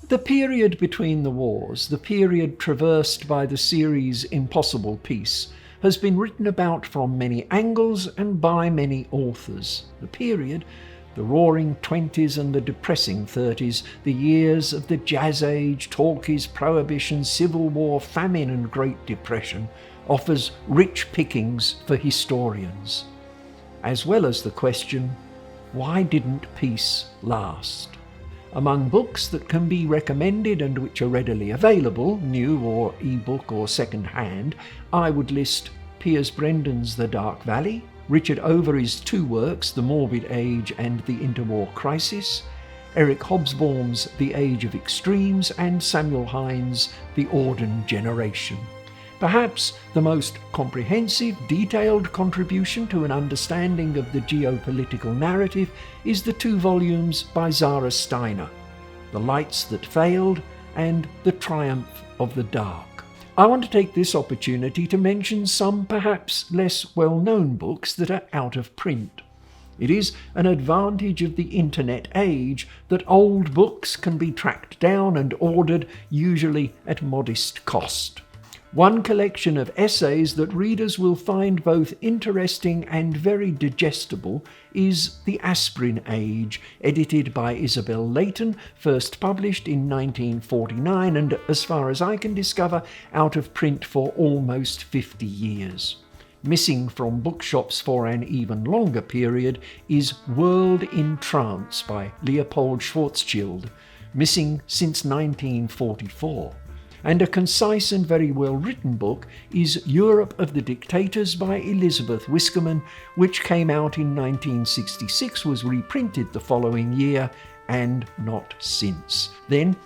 The period between the wars, the period traversed by the series Impossible Peace, has been written about from many angles and by many authors. The period, the roaring 20s and the depressing 30s, the years of the Jazz Age, talkies, prohibition, civil war, famine and Great Depression, offers rich pickings for historians, as well as the question, why didn't peace last? Among books that can be recommended and which are readily available, new or ebook or second-hand, I would list Piers Brendan's The Dark Valley, Richard Overy's two works, The Morbid Age and The Interwar Crisis, Eric Hobsbawm's The Age of Extremes, and Samuel Hinds' The Auden Generation. Perhaps the most comprehensive, detailed contribution to an understanding of the geopolitical narrative is the two volumes by Zara Steiner, The Lights That Failed and The Triumph of the Dark. I want to take this opportunity to mention some perhaps less well-known books that are out of print. It is an advantage of the internet age that old books can be tracked down and ordered, usually at modest cost. One collection of essays that readers will find both interesting and very digestible is The Aspirin Age, edited by Isabel Layton, first published in 1949 and, as far as I can discover, out of print for almost 50 years. Missing from bookshops for an even longer period is World in Trance by Leopold Schwarzschild, missing since 1944. And a concise and very well-written book is Europe of the Dictators by Elizabeth Wiskerman, which came out in 1966, was reprinted the following year, and not since. Then,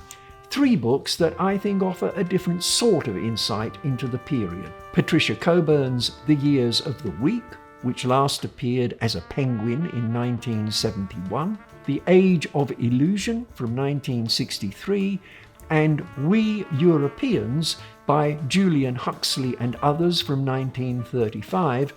three books that I think offer a different sort of insight into the period. Patricia Coburn's The Years of the Week, which last appeared as a penguin in 1971, The Age of Illusion from 1963, and We Europeans by Julian Huxley and others from 1935,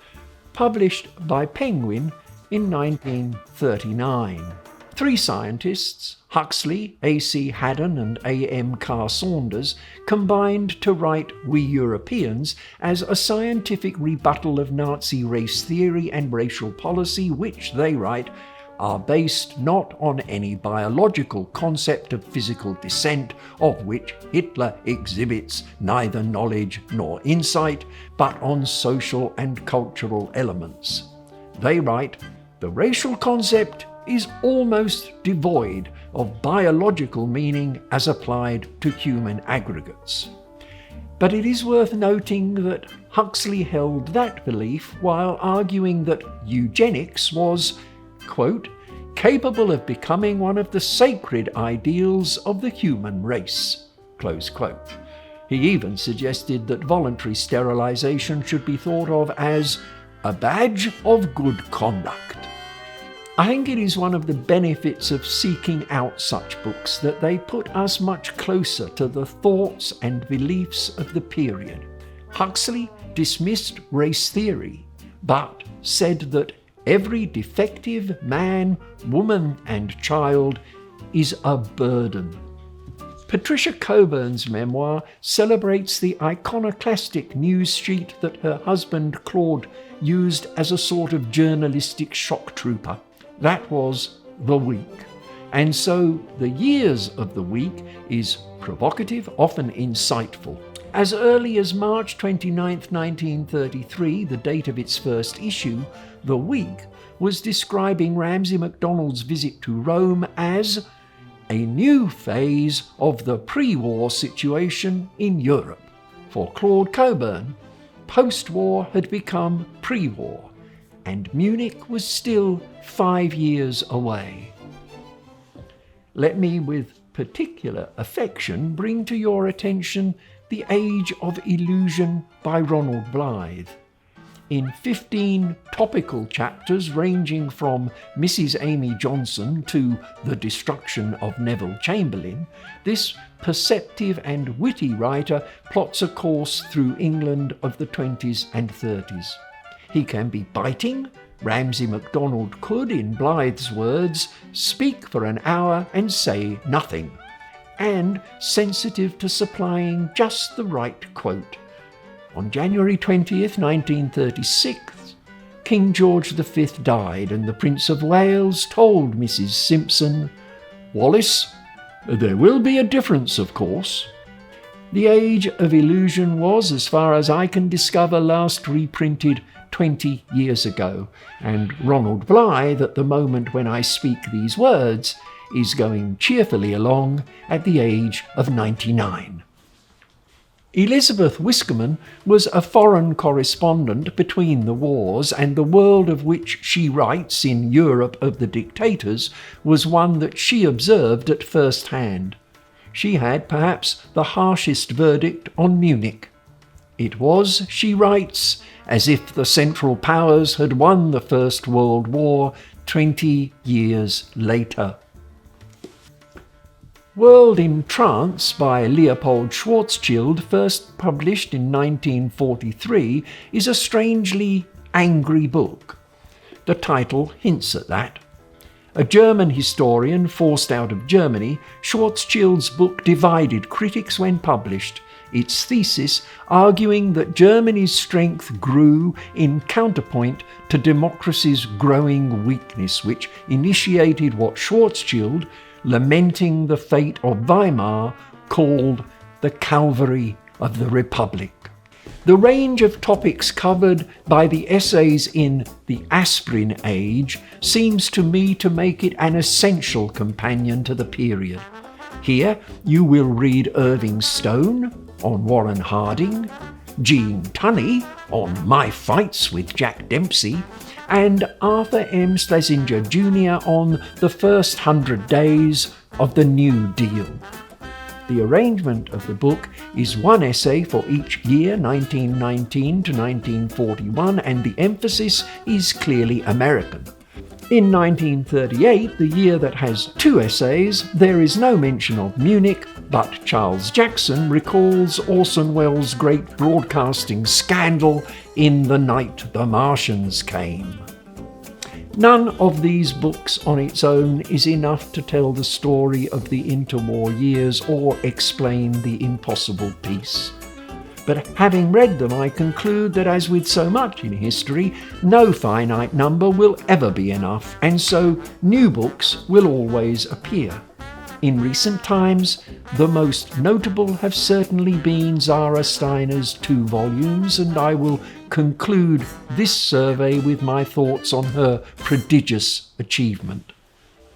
published by Penguin in 1939. Three scientists, Huxley, A.C. Haddon and A.M. Carr Saunders, combined to write We Europeans as a scientific rebuttal of Nazi race theory and racial policy which, they write, are based not on any biological concept of physical descent, of which Hitler exhibits neither knowledge nor insight, but on social and cultural elements. They write, the racial concept is almost devoid of biological meaning as applied to human aggregates. But it is worth noting that Huxley held that belief while arguing that eugenics was, quote, capable of becoming one of the sacred ideals of the human race, close quote. He even suggested that voluntary sterilization should be thought of as a badge of good conduct. I think it is one of the benefits of seeking out such books that they put us much closer to the thoughts and beliefs of the period. Huxley dismissed race theory, but said that every defective man, woman, and child is a burden. Patricia Coburn's memoir celebrates the iconoclastic news sheet that her husband Claude used as a sort of journalistic shock trooper. That was The Week. And so The Years of the Week is provocative, often insightful. As early as March 29, 1933, the date of its first issue, The Week was describing Ramsay MacDonald's visit to Rome as a new phase of the pre-war situation in Europe. For Claude Coburn, post-war had become pre-war, and Munich was still 5 years away. Let me, with particular affection, bring to your attention The Age of Illusion by Ronald Blythe. In 15 topical chapters ranging from Mrs. Amy Johnson to The Destruction of Neville Chamberlain, this perceptive and witty writer plots a course through England of the 20s and 30s. He can be biting. Ramsay MacDonald could, in Blythe's words, speak for an hour and say nothing. and sensitive to supplying just the right quote. On January 20th, 1936, King George V died, and the Prince of Wales told Mrs. Simpson, "Wallis, there will be a difference, of course." The Age of Illusion was, as far as I can discover, last reprinted 20 years ago, and Ronald Blythe, at the moment when I speak these words, is going cheerfully along at the age of 99. Elizabeth Wiskerman was a foreign correspondent between the wars, and the world of which she writes in Europe of the Dictators was one that she observed at first hand. She had perhaps the harshest verdict on Munich. It was, she writes, as if the Central Powers had won the First World War 20 years later. World in Trance by Leopold Schwarzschild, first published in 1943, is a strangely angry book. The title hints at that. A German historian forced out of Germany, Schwarzschild's book divided critics when published, its thesis arguing that Germany's strength grew in counterpoint to democracy's growing weakness, which initiated what Schwarzschild, lamenting the fate of Weimar, called the Calvary of the Republic. The range of topics covered by the essays in the Aspirin Age seems to me to make it an essential companion to the period. Here you will read Irving Stone on Warren Harding, Gene Tunney on My Fights with Jack Dempsey, and Arthur M. Schlesinger Jr. on the first 100 days of the New Deal. The arrangement of the book is one essay for each year, 1919 to 1941, and the emphasis is clearly American. In 1938, the year that has 2 essays, there is no mention of Munich, but Charles Jackson recalls Orson Welles' great broadcasting scandal in The Night the Martians Came. None of these books on its own is enough to tell the story of the interwar years or explain the impossible peace. But having read them, I conclude that, as with so much in history, no finite number will ever be enough, and so new books will always appear. In recent times, the most notable have certainly been Zara Steiner's 2 volumes, and I will conclude this survey with my thoughts on her prodigious achievement.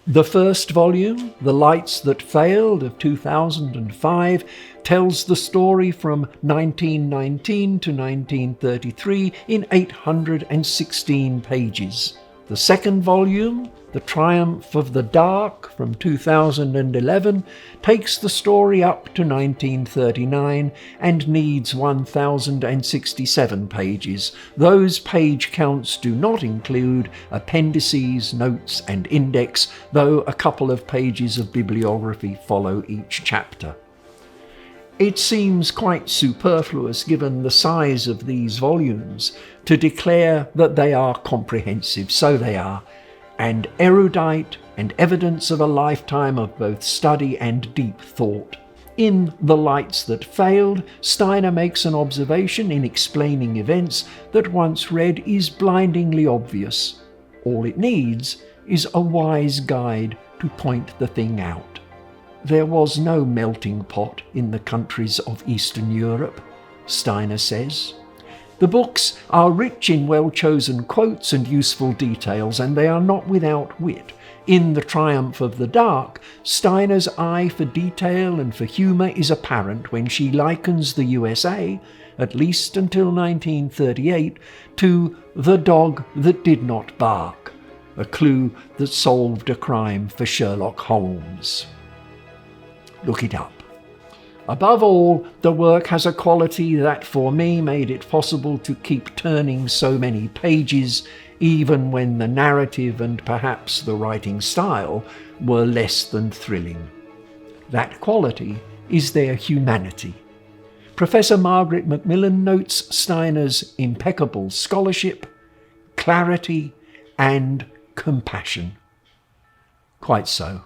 The first volume, The Lights That Failed of 2005, tells the story from 1919 to 1933 in 816 pages. The second volume, The Triumph of the Dark from 2011, takes the story up to 1939 and needs 1,067 pages. Those page counts do not include appendices, notes and index, though a couple of pages of bibliography follow each chapter. It seems quite superfluous, given the size of these volumes, to declare that they are comprehensive. So they are, and erudite, and evidence of a lifetime of both study and deep thought. In The Lights That Failed, Steiner makes an observation in explaining events that once read is blindingly obvious. All it needs is a wise guide to point the thing out. There was no melting pot in the countries of Eastern Europe, Steiner says. The books are rich in well-chosen quotes and useful details, and they are not without wit. In The Triumph of the Dark, Steiner's eye for detail and for humour is apparent when she likens the USA, at least until 1938, to the dog that did not bark, a clue that solved a crime for Sherlock Holmes. Look it up. Above all, the work has a quality that for me made it possible to keep turning so many pages, even when the narrative and perhaps the writing style were less than thrilling. That quality is their humanity. Professor Margaret Macmillan notes Steiner's impeccable scholarship, clarity, and compassion. Quite so.